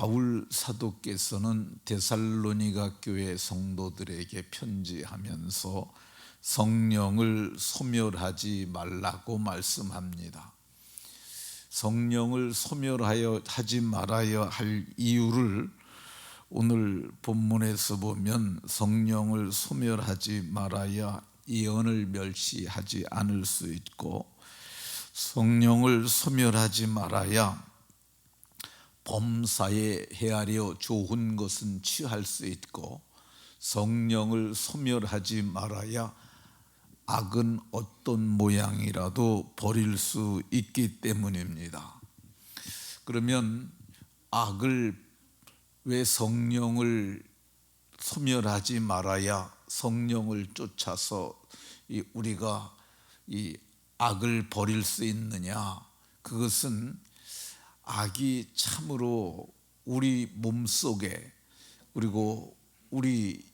바울 사도께서는 데살로니가 교회 성도들에게 편지하면서 성령을 소멸하지 말라고 말씀합니다. 성령을 소멸하지 말아야 할 이유를 오늘 본문에서 보면 성령을 소멸하지 말아야 예언을 멸시하지 않을 수 있고, 성령을 소멸하지 말아야 범사에 헤아려 좋은 것은 취할 수 있고, 성령을 소멸하지 말아야 악은 어떤 모양이라도 버릴 수 있기 때문입니다. 그러면 악을 왜 성령을 소멸하지 말아야 성령을 쫓아서 우리가 이 악을 버릴 수 있느냐? 그것은 악이 참으로 우리 몸속에 그리고 우리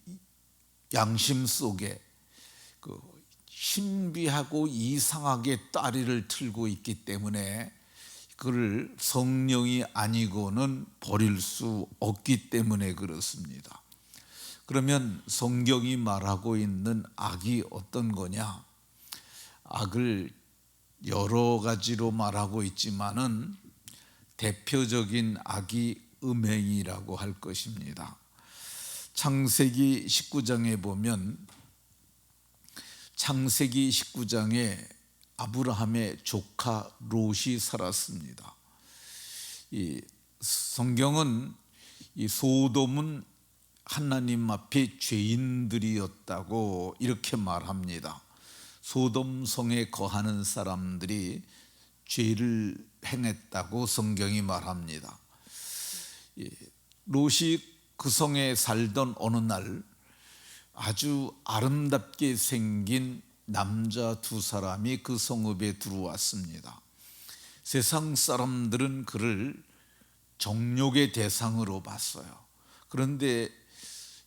양심 속에 신비하고 이상하게 따리를 틀고 있기 때문에 그를 성령이 아니고는 버릴 수 없기 때문에 그렇습니다. 그러면 성경이 말하고 있는 악이 어떤 거냐? 악을 여러 가지로 말하고 있지만은 대표적인 악이 음행이라고 할 것입니다. 창세기 19장에 보면 창세기 19장에 아브라함의 조카 롯이 살았습니다. 이 성경은 이 소돔은 하나님 앞에 죄인들이었다고 이렇게 말합니다. 소돔 성에 거하는 사람들이 죄를 행했다고 성경이 말합니다. 롯이 그 성에 살던 어느 날 아주 아름답게 생긴 남자 두 사람이 그 성읍에 들어왔습니다. 세상 사람들은 그를 정욕의 대상으로 봤어요. 그런데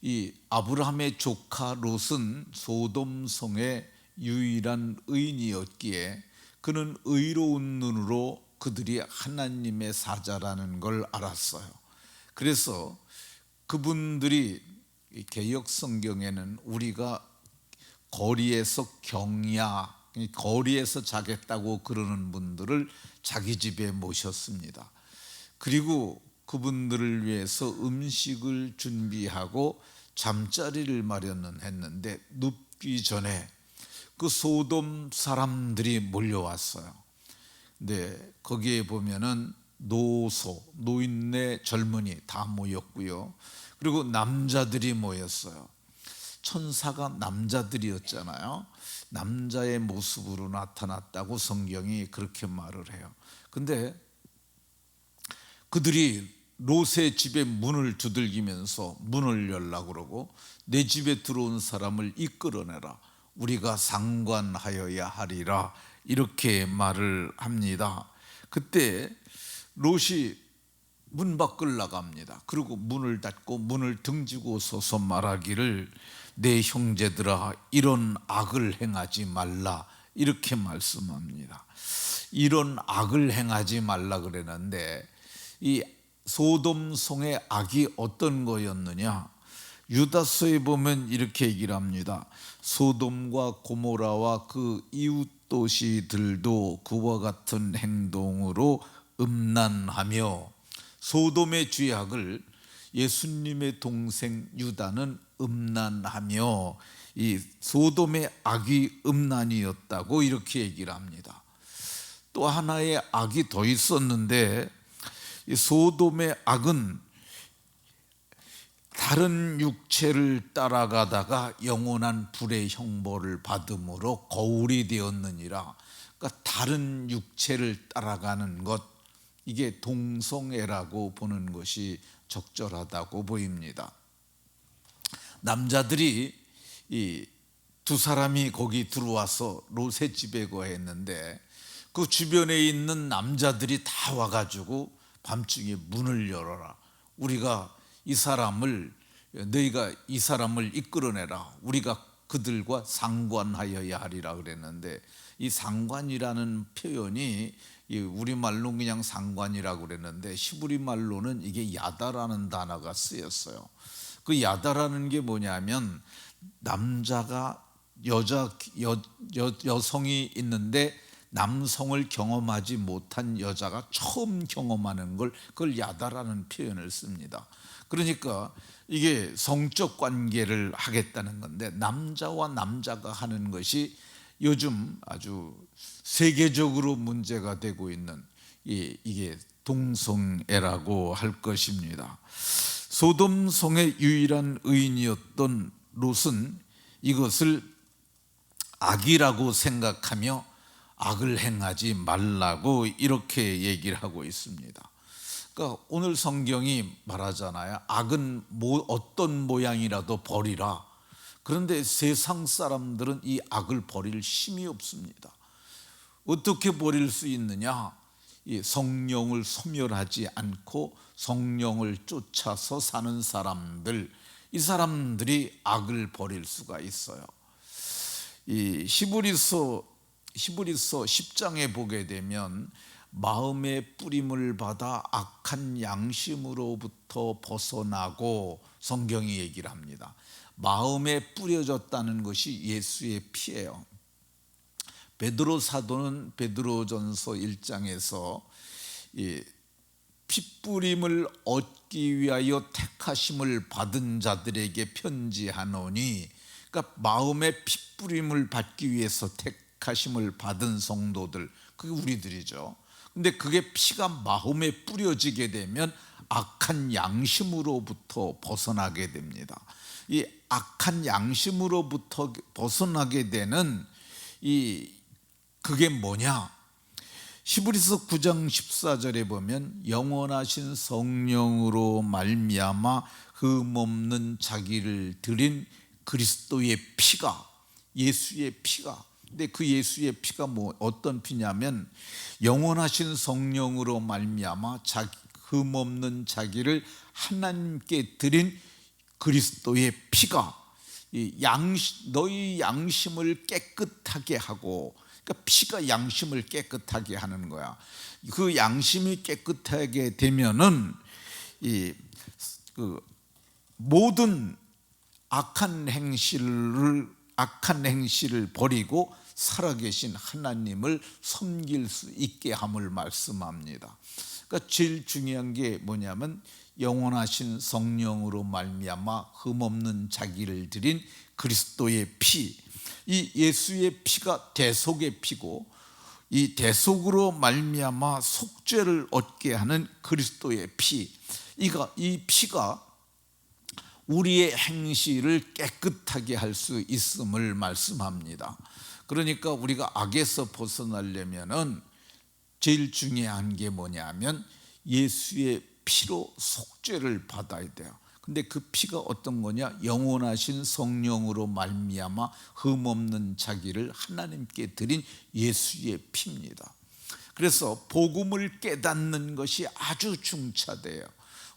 이 아브라함의 조카 롯은 소돔 성의 유일한 의인이었기에 그는 의로운 눈으로 그들이 하나님의 사자라는 걸 알았어요. 그래서 그분들이 개역 성경에는 우리가 거리에서 경야, 거리에서 자겠다고 그러는 분들을 자기 집에 모셨습니다. 그리고 그분들을 위해서 음식을 준비하고 잠자리를 마련했는데 눕기 전에 그 소돔 사람들이 몰려왔어요. 근데 거기에 보면은 노인네 젊은이 다 모였고요. 그리고 남자들이 모였어요. 천사가 남자들이었잖아요. 남자의 모습으로 나타났다고 성경이 그렇게 말을 해요. 근데 그들이 롯의 집에 문을 두들기면서 문을 열라고 그러고, 내 집에 들어온 사람을 이끌어내라, 우리가 상관하여야 하리라, 이렇게 말을 합니다. 그때 롯이 문 밖을 나갑니다. 그리고 문을 닫고 문을 등지고 서서 말하기를, 내 형제들아, 이런 악을 행하지 말라, 이렇게 말씀합니다. 이런 악을 행하지 말라 그랬는데, 이 소돔 성의 악이 어떤 거였느냐? 유다서에 보면 이렇게 얘기를 합니다. 소돔과 고모라와 그 이웃 도시들도 그와 같은 행동으로 음란하며, 소돔의 죄악을 예수님의 동생 유다는 음란하며 이 소돔의 악이 음란이었다고 이렇게 얘기를 합니다. 또 하나의 악이 더 있었는데, 이 소돔의 악은 다른 육체를 따라가다가 영원한 불의 형벌을 받음으로 거울이 되었느니라. 그러니까 다른 육체를 따라가는 것, 이게 동성애라고 보는 것이 적절하다고 보입니다. 남자들이 이 두 사람이 거기 들어와서 롯의 집에 거했는데, 그 주변에 있는 남자들이 다 와가지고 밤중에 문을 열어라, 우리가 너희가 이 사람을 이끌어내라, 우리가 그들과 상관하여야 하리라 그랬는데, 이 상관이라는 표현이 우리말로 그냥 상관이라고 그랬는데 히브리 말로는 이게 야다라는 단어가 쓰였어요. 그 야다라는 게 뭐냐면 남자가 여성이 있는데 남성을 경험하지 못한 여자가 처음 경험하는 걸 그걸 야다라는 표현을 씁니다. 그러니까 이게 성적 관계를 하겠다는 건데 남자와 남자가 하는 것이 요즘 아주 세계적으로 문제가 되고 있는 이게 동성애라고 할 것입니다. 소돔성의 유일한 의인이었던 롯은 이것을 악이라고 생각하며 악을 행하지 말라고 이렇게 얘기를 하고 있습니다. 그러니까 오늘 성경이 말하잖아요. 악은 어떤 모양이라도 버리라. 그런데 세상 사람들은 이 악을 버릴 힘이 없습니다. 어떻게 버릴 수 있느냐? 이 성령을 소멸하지 않고 성령을 쫓아서 사는 사람들, 이 사람들이 악을 버릴 수가 있어요. 이 히브리서 10장에 보게 되면 마음의 뿌림을 받아 악한 양심으로부터 벗어나고 성경이 얘기를 합니다. 마음에 뿌려졌다는 것이 예수의 피예요. 베드로 사도는 베드로전서 1장에서 핏뿌림을 얻기 위하여 택하심을 받은 자들에게 편지하노니, 그러니까 마음의 핏뿌림을 받기 위해서 택하심을 받은 성도들, 그게 우리들이죠. 근데 그게 피가 마음에 뿌려지게 되면 악한 양심으로부터 벗어나게 됩니다. 이 악한 양심으로부터 벗어나게 되는 그게 뭐냐? 히브리서 9장 14절에 보면 영원하신 성령으로 말미암아 흠없는 자기를 드린 그리스도의 피가, 예수의 피가, 근데 그 예수의 피가 어떤 피냐면 영원하신 성령으로 말미암아 흠없는 자기를 하나님께 드린 그리스도의 피가 너희 양심을 깨끗하게 하고, 그러니까 피가 양심을 깨끗하게 하는 거야. 그 양심이 깨끗하게 되면은 모든 악한 행실을 버리고 살아계신 하나님을 섬길 수 있게 함을 말씀합니다. 그러니까 제일 중요한 게 뭐냐면 영원하신 성령으로 말미암아 흠없는 자기를 드린 그리스도의 피, 이 예수의 피가 대속의 피고, 이 대속으로 말미암아 속죄를 얻게 하는 그리스도의 피, 이 피가 우리의 행실을 깨끗하게 할 수 있음을 말씀합니다. 그러니까 우리가 악에서 벗어나려면은 제일 중요한 게 뭐냐면 예수의 피로 속죄를 받아야 돼요. 근데 그 피가 어떤 거냐? 영원하신 성령으로 말미암아 흠없는 자기를 하나님께 드린 예수의 피입니다. 그래서 복음을 깨닫는 것이 아주 중차대해요.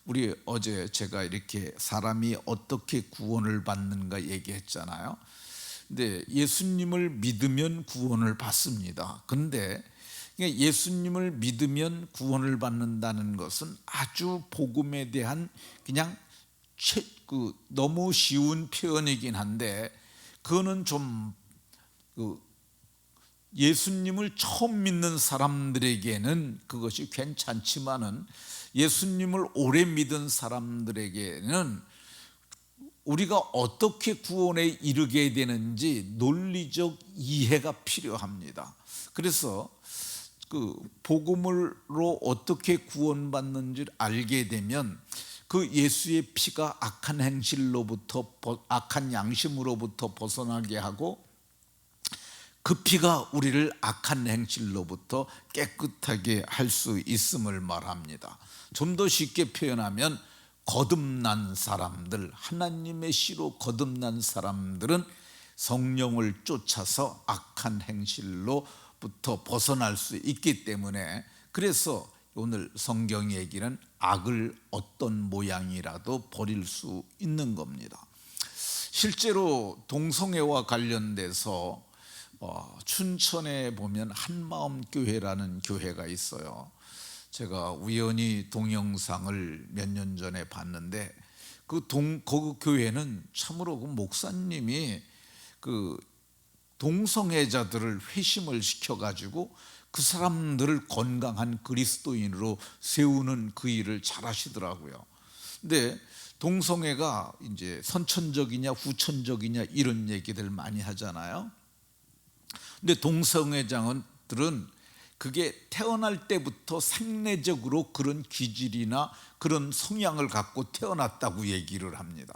우리 어제 제가 이렇게 사람이 어떻게 구원을 받는가 얘기했잖아요. 근데 예수님을 믿으면 구원을 받습니다. 근데 예수님을 믿으면 구원을 받는다는 것은 아주 복음에 대한 그냥 너무 쉬운 표현이긴 한데, 그거는 좀 예수님을 처음 믿는 사람들에게는 그것이 괜찮지만은 예수님을 오래 믿은 사람들에게는 우리가 어떻게 구원에 이르게 되는지 논리적 이해가 필요합니다. 그래서 그 복음으로 어떻게 구원받는지를 알게 되면 그 예수의 피가 악한 행실로부터, 악한 양심으로부터 벗어나게 하고, 그 피가 우리를 악한 행실로부터 깨끗하게 할 수 있음을 말합니다. 좀 더 쉽게 표현하면 거듭난 사람들, 하나님의 씨로 거듭난 사람들은 성령을 쫓아서 악한 행실로부터 벗어날 수 있기 때문에, 그래서 오늘 성경 얘기는 악을 어떤 모양이라도 버릴 수 있는 겁니다. 실제로 동성애와 관련돼서 춘천에 보면 한마음교회라는 교회가 있어요. 제가 우연히 동영상을 몇 년 전에 봤는데 그 교회는 참으로 그 목사님이 그 동성애자들을 회심을 시켜가지고 그 사람들을 건강한 그리스도인으로 세우는 그 일을 잘 하시더라고요. 근데 동성애가 이제 선천적이냐 후천적이냐 이런 얘기들 많이 하잖아요. 근데 동성애자들은 그게 태어날 때부터 생내적으로 그런 기질이나 그런 성향을 갖고 태어났다고 얘기를 합니다.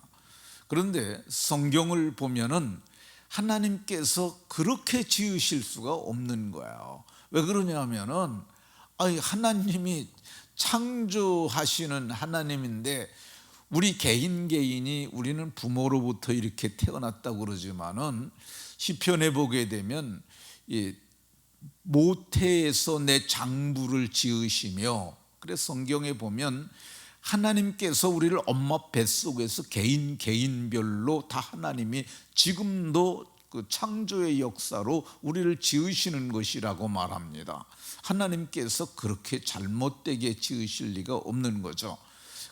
그런데 성경을 보면은 하나님께서 그렇게 지으실 수가 없는 거예요. 왜 그러냐면은 하나님이 창조하시는 하나님인데 우리 개인이 우리는 부모로부터 이렇게 태어났다고 그러지만은 시편에 보게 되면 모태에서 내 장부를 지으시며, 그래서 성경에 보면 하나님께서 우리를 엄마 뱃속에서 개인별로 다 하나님이 지금도 그 창조의 역사로 우리를 지으시는 것이라고 말합니다. 하나님께서 그렇게 잘못되게 지으실 리가 없는 거죠.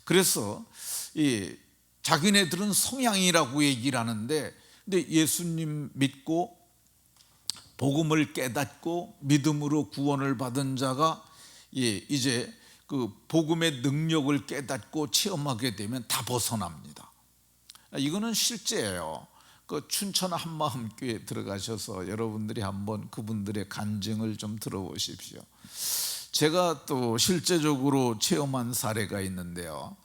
그래서 자기네들은 성향이라고 얘기를 하는데, 근데 예수님 믿고 복음을 깨닫고 믿음으로 구원을 받은 자가 이제 그 복음의 능력을 깨닫고 체험하게 되면 다 벗어납니다. 이거는 실제예요. 그 춘천 한마음교회 들어가셔서 여러분들이 한번 그분들의 간증을 좀 들어보십시오. 제가 또 실제적으로 체험한 사례가 있는데요.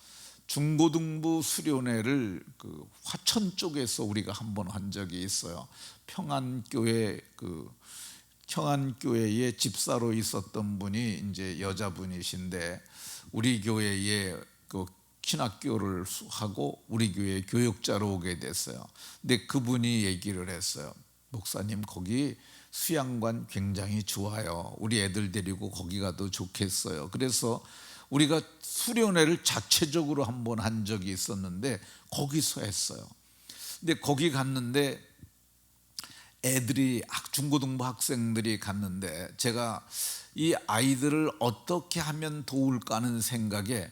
중고등부 수련회를 그 화천 쪽에서 우리가 한번 한 적이 있어요. 평안교회의 집사로 있었던 분이 이제 여자분이신데 우리 교회에 그 신학교를 하고 우리 교회 교역자로 오게 됐어요. 근데 그분이 얘기를 했어요. 목사님, 거기 수양관 굉장히 좋아요. 우리 애들 데리고 거기 가도 좋겠어요. 그래서 우리가 수련회를 자체적으로 한번 한 적이 있었는데 거기서 했어요. 근데 거기 갔는데 애들이 중고등부 학생들이 갔는데 제가 이 아이들을 어떻게 하면 도울까 하는 생각에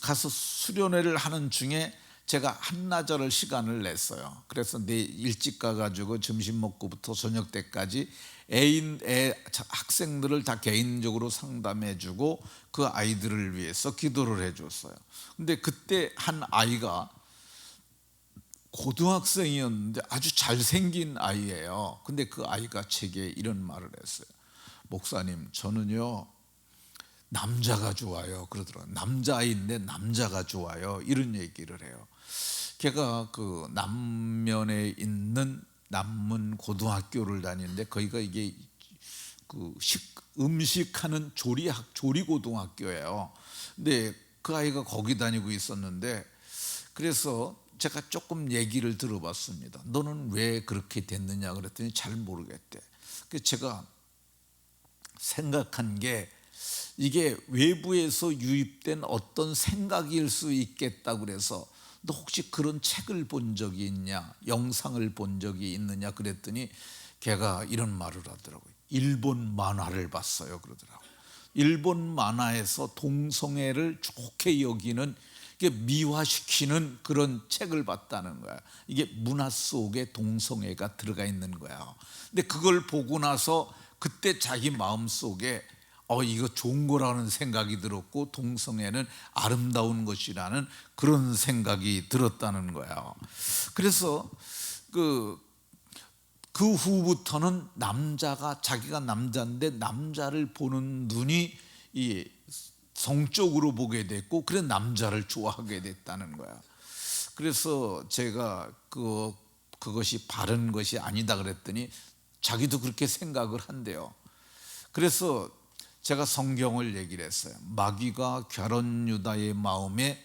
가서 수련회를 하는 중에 제가 한나절 시간을 냈어요. 그래서 일찍 가가지고 점심 먹고부터 저녁 때까지 학생들을 다 개인적으로 상담해주고 그 아이들을 위해서 기도를 해줬어요. 근데 그때 한 아이가 고등학생이었는데 아주 잘생긴 아이예요. 근데 그 아이가 제게 이런 말을 했어요. 목사님, 저는요 남자가 좋아요. 그러더라고요. 남자아이인데 남자가 좋아요. 이런 얘기를 해요. 걔가 그 남면에 있는 남문 고등학교를 다니는데 거기가 이게 그 음식하는 조리고등학교예요. 근데 그 아이가 거기 다니고 있었는데, 그래서 제가 조금 얘기를 들어봤습니다. 너는 왜 그렇게 됐느냐 그랬더니 잘 모르겠대. 그래서 제가 생각한 게 이게 외부에서 유입된 어떤 생각일 수 있겠다 그래서 너 혹시 그런 책을 본 적이 있냐, 영상을 본 적이 있느냐 그랬더니 걔가 이런 말을 하더라고요. 일본 만화를 봤어요 그러더라고요. 일본 만화에서 동성애를 좋게 여기는, 미화시키는 그런 책을 봤다는 거야. 이게 문화 속에 동성애가 들어가 있는 거야. 근데 그걸 보고 나서 그때 자기 마음속에 이거 좋은 거라는 생각이 들었고 동성애는 아름다운 것이라는 그런 생각이 들었다는 거야. 그래서 그 후부터는 자기가 남자인데 남자를 보는 눈이 성적으로 보게 됐고, 그래 남자를 좋아하게 됐다는 거야. 그래서 제가 그것이 바른 것이 아니다 그랬더니 자기도 그렇게 생각을 한대요. 그래서 제가 성경을 얘기를 했어요. 마귀가 결혼 유다의 마음에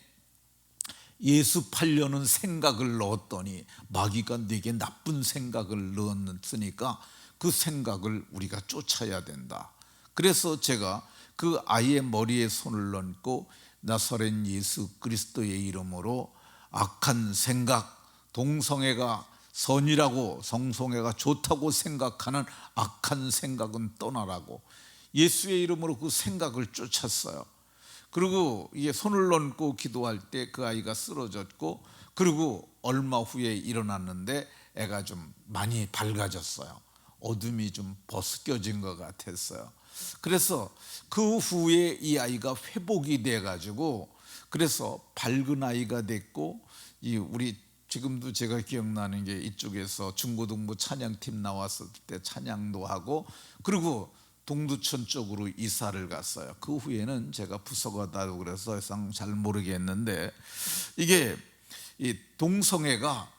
예습하려는 생각을 넣었더니 마귀가 네게 나쁜 생각을 넣었으니까 그 생각을 우리가 쫓아야 된다. 그래서 제가 그 아이의 머리에 손을 얹고 나사렛 예수 그리스도의 이름으로 악한 생각, 동성애가 선이라고 성송애가 좋다고 생각하는 악한 생각은 떠나라고 예수의 이름으로 그 생각을 쫓았어요. 그리고 이게 손을 얹고 기도할 때 그 아이가 쓰러졌고, 그리고 얼마 후에 일어났는데 애가 좀 많이 밝아졌어요. 어둠이 좀 벗겨진 것 같았어요. 그래서 그 후에 이 아이가 회복이 돼 가지고 그래서 밝은 아이가 됐고, 이 우리 지금도 제가 기억나는 게 이쪽에서 중고등부 찬양팀 나왔을 때 찬양도 하고, 그리고 동두천 쪽으로 이사를 갔어요. 그 후에는 제가 부서가다고 그래서 잘 모르겠는데, 이게 이 동성애가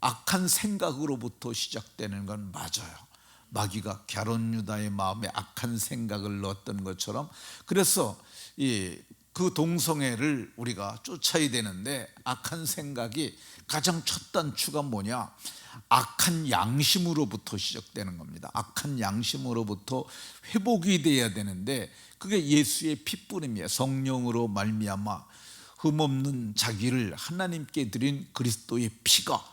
악한 생각으로부터 시작되는 건 맞아요. 마귀가 갸론 유다의 마음에 악한 생각을 넣었던 것처럼, 그래서 그 동성애를 우리가 쫓아야 되는데, 악한 생각이 가장 첫 단추가 뭐냐? 악한 양심으로부터 시작되는 겁니다. 악한 양심으로부터 회복이 돼야 되는데, 그게 예수의 피뿌림이에요. 성령으로 말미암아 흠없는 자기를 하나님께 드린 그리스도의 피가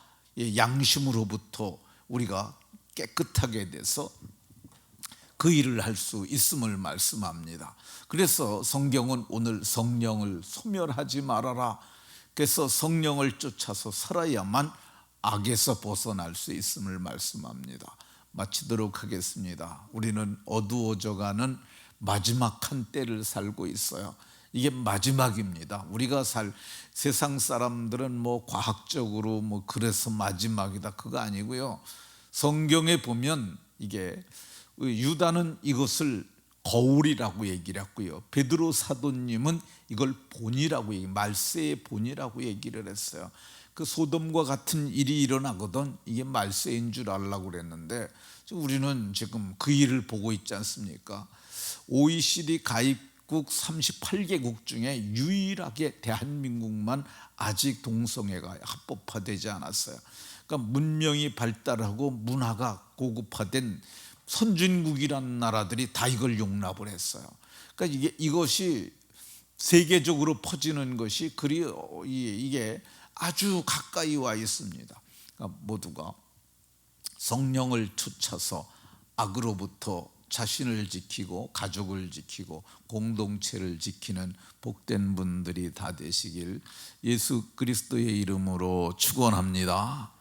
양심으로부터 우리가 깨끗하게 돼서 그 일을 할 수 있음을 말씀합니다. 그래서 성경은 오늘 성령을 소멸하지 말아라, 그래서 성령을 쫓아서 살아야만 악에서 벗어날 수 있음을 말씀합니다. 마치도록 하겠습니다. 우리는 어두워져가는 마지막 한때를 살고 있어요. 이게 마지막입니다. 우리가 세상 사람들은 뭐 과학적으로 뭐 그래서 마지막이다, 그거 아니고요. 성경에 보면 이게 유다는 이것을 거울이라고 얘기를 했고요, 베드로 사도님은 이걸 본이라고 말세의 본이라고 얘기를 했어요. 그 소돔과 같은 일이 일어나거든 이게 말세인 줄 알라고 그랬는데, 우리는 지금 그 일을 보고 있지 않습니까? OECD 가입국 38개국 중에 유일하게 대한민국만 아직 동성애가 합법화되지 않았어요. 그러니까 문명이 발달하고 문화가 고급화된 선진국이라는 나라들이 다 이걸 용납을 했어요. 그러니까 이것이 세계적으로 퍼지는 것이 이게 아주 가까이 와 있습니다. 그러니까 모두가 성령을 쫓아서 악으로부터 자신을 지키고 가족을 지키고 공동체를 지키는 복된 분들이 다 되시길 예수 그리스도의 이름으로 축원합니다.